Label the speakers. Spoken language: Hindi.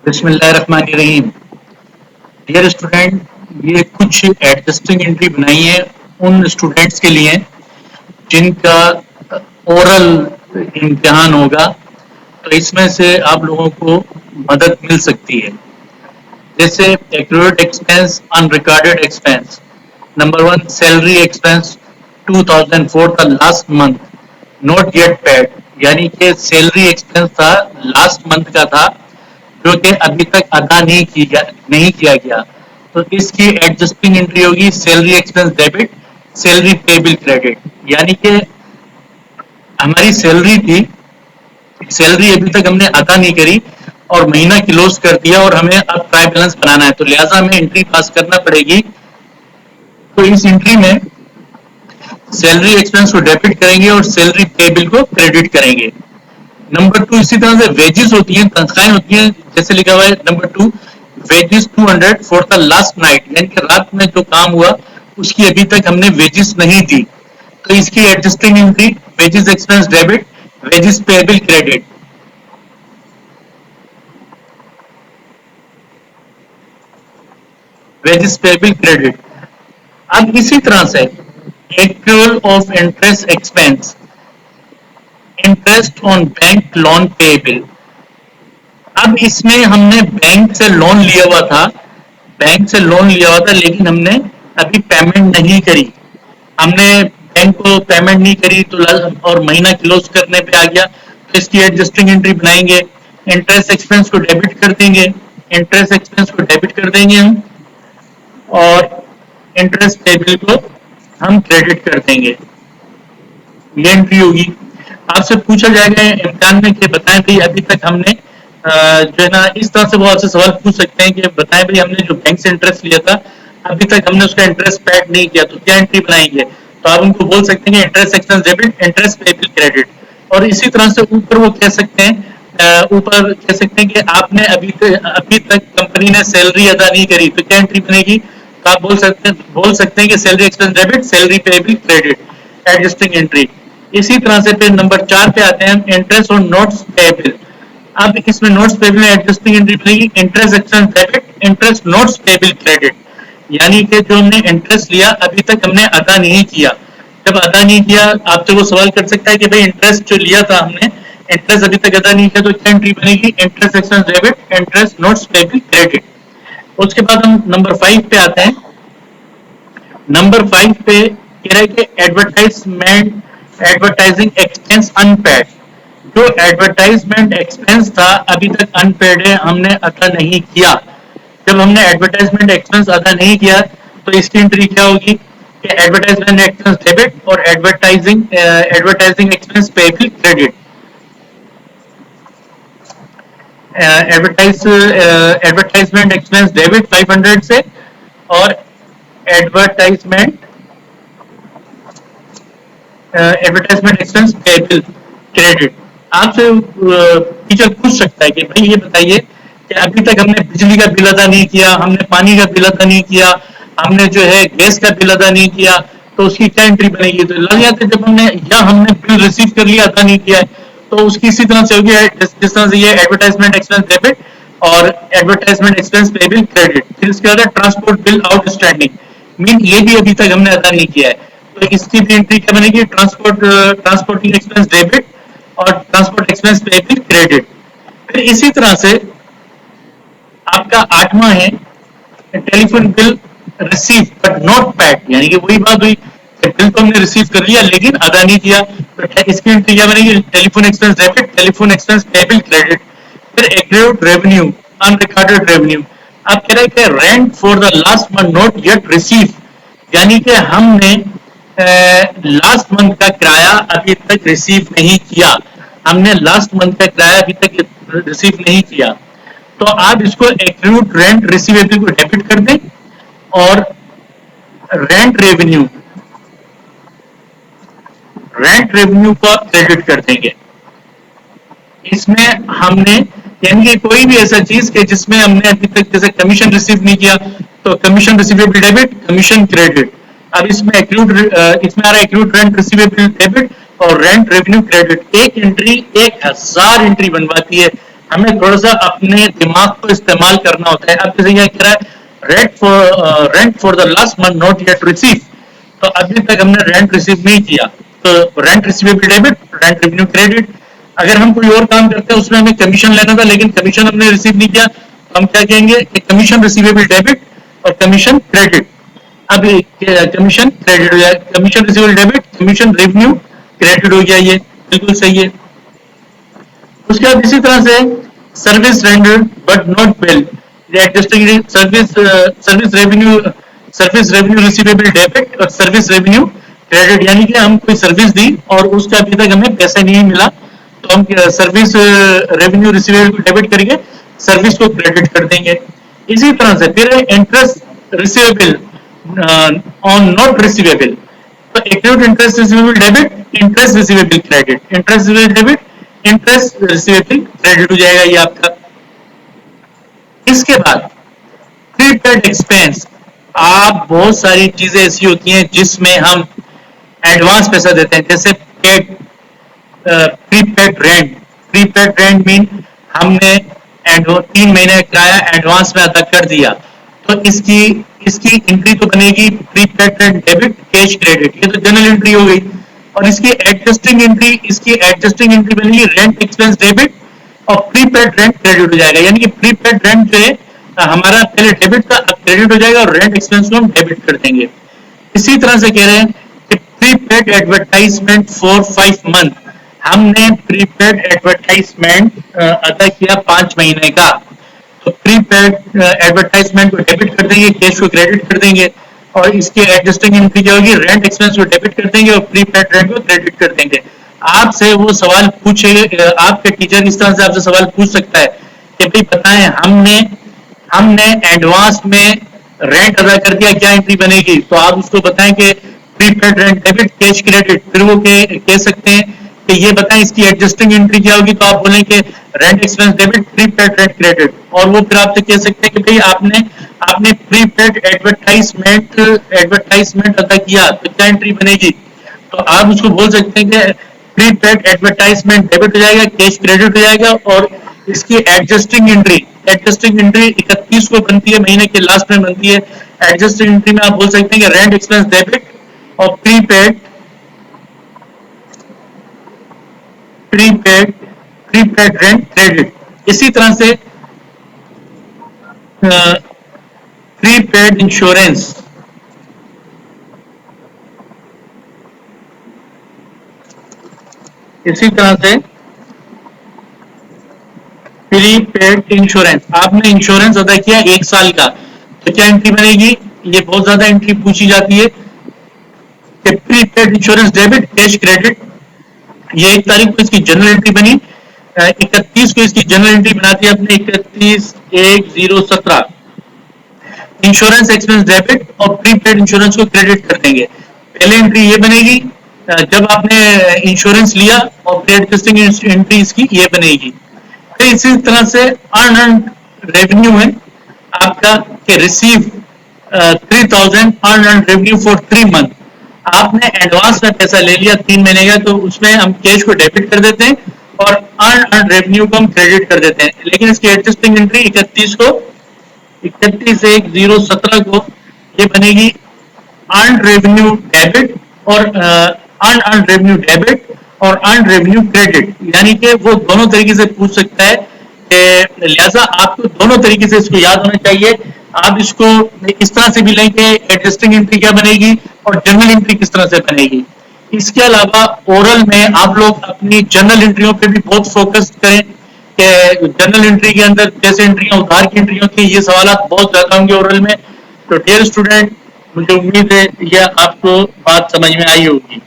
Speaker 1: बिस्मिल्लाहिर्रहमानिर्रहीम। डियर स्टूडेंट, ये कुछ एडजस्टिंग एंट्री बनाई है उन स्टूडेंट्स के लिए जिनका ओरल इम्तिहान होगा, तो इसमें से आप लोगों को मदद मिल सकती है। जैसे accurate expense, unrecorded expense. Number one, salary expense 2004 का last month not yet paid, यानी कि सैलरी एक्सपेंस था लास्ट मंथ का था जो कि अभी तक अदा नहीं किया गया। तो इसकी एडजस्टिंग एंट्री होगी salary expense debit, salary payable credit. यानी कि हमारी सैलरी थी, सैलरी अभी तक हमने अदा नहीं करी और महीना क्लोज कर दिया और हमें अब ट्राई बैलेंस बनाना है, तो लिहाजा हमें एंट्री पास करना पड़ेगी। तो इस एंट्री में सैलरी एक्सपेंस को डेबिट करेंगे और सैलरी पेबल को क्रेडिट करेंगे। नंबर टू, इसी तरह से वेजेस होती हैं, तनख्वाहें होती हैं। जैसे लिखा हुआ है number two, wages 200 for the last night, यानी कि रात में जो काम हुआ उसकी अभी तक हमने वेजेस नहीं दी, तो इसकी adjusting entry wages expense debit, wages payable credit. Wages payable credit. अब इसी तरह से accrual of interest expense, interest on bank loan payable. अब इसमें हमने बैंक से लोन लिया हुआ था, बैंक से लोन लिया हुआ था लेकिन हमने अभी पेमेंट नहीं करी, हमने बैंक को पेमेंट नहीं करी तो और महीना क्लोज करने पे आ गया, तो इसकी एडजस्टिंग एंट्री बनाएंगे। इंटरेस्ट एक्सपेंस को डेबिट कर देंगे, इंटरेस्ट एक्सपेंस को डेबिट कर देंगे हम, और इंटरेस्ट पेबल को हम क्रेडिट कर देंगे। ये एंट्री होगी। आपसे पूछा जाएगा इम्तिहान में कि बताएं भाई अभी तक हमने जो है ना, इस तरह से वो आपसे सवाल पूछ सकते हैं कि बताएं भाई हमने जो बैंक से इंटरेस्ट लिया था अभी तक हमने उसका इंटरेस्ट पेड नहीं किया, तो क्या एंट्री बनाएंगे? तो आप उनको बोल सकते हैं interest expense debit, interest payable credit. और इसी तरह से ऊपर वो कह सकते हैं, ऊपर कह सकते हैं कि आपने अभी तक कंपनी ने सैलरी अदा नहीं करी, तो क्या एंट्री बनेगी? तो आप बोल सकते हैं कि salary expense debit, salary payable credit, adjusting entry. इसी तरह से फिर नंबर 4 पे आते हैं, इंटरेस्ट ऑन नोट्स पेबल। अब इसमें नोट्स पेबल में एडजस्टिंग एंट्री बनेगी interest expense debit, interest notes payable credit. यानी कि जो हमने इंटरेस्ट लिया अभी तक हमने अदा नहीं किया, जब अदा नहीं किया आपसे वो सवाल कर सकता है कि भाई इंटरेस्ट जो लिया था हमने, इंटरेस्ट अभी तक अदा नहीं किया, तो क्या एंट्री बनेगी? Interest expense debit, interest notes payable credit. उसके बाद हम नंबर 5 पे आते हैं। नंबर 5 पे कह रहा है कि एडवर्टाइजिंग एक्सपेंस अनपेड। जो एडवर्टाइजमेंट एक्सपेंस था अभी तक अनपेड है, हमने अदा नहीं किया। जब हमने एडवर्टाइजमेंट एक्सपेंस अदा नहीं किया तो इसकी एंट्री क्या होगी कि एडवर्टाइजमेंट एक्सपेंस डेबिट और advertising expense payable credit. Advertisement expense debit 500 से और एडवर्टाइजमेंट एक्सपेंस पेबल क्रेडिट। आपसे टीचर पूछ सकता है कि भाई ये बताइए कि अभी तक हमने बिजली का बिल अदा नहीं किया, हमने पानी का बिल अदा नहीं किया, हमने जो है गैस का बिल अदा नहीं किया, तो उसकी क्या एंट्री बनेगी? तो लग जाता है जब हमने बिल रिसीव कर लिया अदा नहीं किया है, तो उसकी इसी तरह से होगी जिस तरह से ये एडवर्टाइजमेंट एक्सपेंस डेबिट और एडवर्टाइजमेंट एक्सपेंस पेबल क्रेडिट। फिर इसके बाद ट्रांसपोर्ट बिल आउटस्टैंडिंग, मीन ये भी अभी तक हमने अदा नहीं किया है, तो इसकी भी एंट्री क्या बनेगी? ट्रांसपोर्टिंग एक्सपेंस डेबिट और ट्रांसपोर्ट एक्सपेंस पेबल क्रेडिट। फिर इसी तरह से आपका 8वां है telephone bill receive but not paid, यानी कि वही बात हुई, बिल तो हमने रिसीव कर लिया लेकिन अदा नहीं किया, तो इसकी एंट्री क्या बनेगी? Telephone expense debit, telephone expense payable credit. फिर एक्रूड रेवेन्यू, अनरिकॉर्डेड रेवेन्यू। अब कह रहा है कि rent for the last month not yet receive, यानी कि हमने लास्ट मंथ का किराया अभी तक रिसीव नहीं किया, हमने लास्ट मंथ का किराया अभी तक रिसीव नहीं किया, तो आप इसको एक्रूड रेंट रिसीवेबल को डेबिट कर दें और रेंट रेवेन्यू को क्रेडिट कर देंगे। इसमें हमने यानी कि कोई भी ऐसा चीज के जिसमें हमने अभी तक जैसे कमीशन रिसीव नहीं किया तो commission receivable debit, commission credit. अब इसमें इसमें आ रहा है एक्रूड रेंट रिसीवेबल डेबिट और रेंट रेवेन्यू क्रेडिट। एक एंट्री 1000 एंट्री बनवाती है हमें थोड़ा सा अपने दिमाग को इस्तेमाल करना होता है। अब जैसे क्या कह रहा है, rent for the last month not yet receive, तो अभी तक हमने रेंट रिसीव नहीं किया, तो rent receivable debit, rent revenue credit. अगर हम कोई और काम करते हैं उसमें हमें कमीशन लेना था लेकिन कमीशन हमने रिसीव नहीं किया, तो हम क्या कहेंगे कि कमीशन रिसीवेबल डेबिट और कमीशन क्रेडिट। अब कमीशन क्रेडिट हो जाए, commission receivable debit, commission revenue credit हो गया, ये बिल्कुल सही है। उसके बाद इसी तरह से service rendered but not build, adjusting service service revenue, service revenue receivable debit और सर्विस रेवेन्यू क्रेडिट, यानी कि हम कोई सर्विस दी और उसका अभी तक हमें पैसा नहीं मिला, तो हम सर्विस रेवेन्यू रिसीवेबल डेबिट करके सर्विस को क्रेडिट कर देंगे। इसी तरह से फिर interest receivable on not receivable, तो accrued interest receivable debit, interest receivable credit, interest receivable debit, interest receivable credit हो जाएगा ये आपका। इसके बाद प्रीपेड एक्सपेंस, आप बहुत सारी चीजें ऐसी होती हैं जिसमें हम एडवांस पैसा देते हैं, जैसे paid prepaid rent. Prepaid rent mean हमने 3 महीने का किराया एडवांस में अदा कर दिया, तो इसकी इसकी एंट्री तो बनेगी prepaid rent debit cash credit, ये तो जनरल एंट्री हो गई। और इसकी एडजस्टिंग एंट्री बनेगी रेंट एक्सपेंस डेबिट और प्रीपेड रेंट क्रेडिट हो जाएगा, यानी कि प्रीपेड रेंट जो है हमारा पहले डेबिट था, अब क्रेडिट हो जाएगा और रेंट एक्सपेंस को हम डेबिट कर देंगे। इसी तरह से कह रहे हैं कि प्रीपेड एडवर्टाइजमेंट फॉर 5 मंथ, हमने प्रीपेड एडवर्टाइजमेंट अदा किया 5 महीने का, तो प्रीपेड एडवर्टाइजमेंट को डेबिट कर देंगे, कैश को क्रेडिट कर देंगे, और इसकी एडजस्टिंग एंट्री क्या होगी, रेंट एक्सपेंस को डेबिट कर देंगे और प्रीपेड रेंट को क्रेडिट कर देंगे। आपसे वो सवाल पूछे, आपके टीचर इस तरह से आपसे सवाल पूछ सकता है कि भाई बताएं, हमने हमने एडवांस में रेंट अदा कर दिया, क्या एंट्री बनेगी, तो आप उसको बताएं कि prepaid rent debit cash credit, फिर वो कह सकते हैं कि ये बताएं इसकी एडजस्टिंग एंट्री क्या होगी, तो आप बोलें कि rent expense debit prepaid rent credit, और वो फिर आपसे कह सकते हैं कि भाई आपने आपने प्रीपेड एडवर्टाइजमेंट अदा किया, तो क्या एंट्री बनेगी, तो आप उसको बोल सकते हैं कि प्रीपेड एडवर्टाइजमेंट डेबिट हो जाएगा, कैश क्रेडिट हो जाएगा, और इसकी एडजस्टिंग एंट्री 31 को बनती है, महीने के लास्ट में बनती है। एडजस्टिंग एंट्री में आप बोल सकते हैं कि रेंट एक्सपेंस डेबिट और prepaid prepaid prepaid rent credit. इसी तरह से प्रीपेड इंश्योरेंस, इसी तरह से प्रीपेड इंश्योरेंस, आपने इंश्योरेंस अदा किया 1 साल का, तो क्या एंट्री बनेगी, ये बहुत ज्यादा एंट्री पूछी जाती है कि prepaid insurance debit cash credit, ये 1 तारीख को इसकी जनरल एंट्री बनी, 31 को इसकी जनरल एंट्री बनाती है अपने 31/1/017, इंश्योरेंस एक्सपेंस डेबिट और प्रीपेड इंश्योरेंस को क्रेडिट कर देंगे। पहले एंट्री ये बनेगी जब आपने इंश्योरेंस लिया, और फिर एडजस्टिंग एंट्री इसकी ये बनेगी। फिर इसी तरह से अर्न रेवेन्यू है आपका कि receive 3000 earn revenue for 3 month, आपने एडवांस में पैसा ले लिया 3 महीने का, तो उसमें हम कैश को डेबिट कर देते हैं और अर्न रेवेन्यू को हम क्रेडिट कर देते हैं, लेकिन इसकी एडजस्टिंग एंट्री 31/1/017 को ये बनेगी अर्न रेवेन्यू डेबिट और अर्न रेवेन्यू डेबिट और अर्न रेवेन्यू क्रेडिट, यानी कि वो दोनों तरीके से पूछ सकता है कि लिहाजा आपको दोनों तरीके से इसको याद होना चाहिए। आप इसको इस तरह से भी लें कि एडजस्टिंग एंट्री क्या बनेगी और जनरल एंट्री किस तरह से बनेगी। इसके अलावा ओरल में आप लोग अपनी जनरल एंट्रियों पे भी बहुत फोकस करें कि जनरल एंट्री के अंदर जैसे एंट्रियां उधार की एंट्री होती है, ये सवाल बहुत ज्यादा होंगे ओरल में। तो डियर स्टूडेंट, मुझे उम्मीद है यह आपको बात समझ में आई होगी।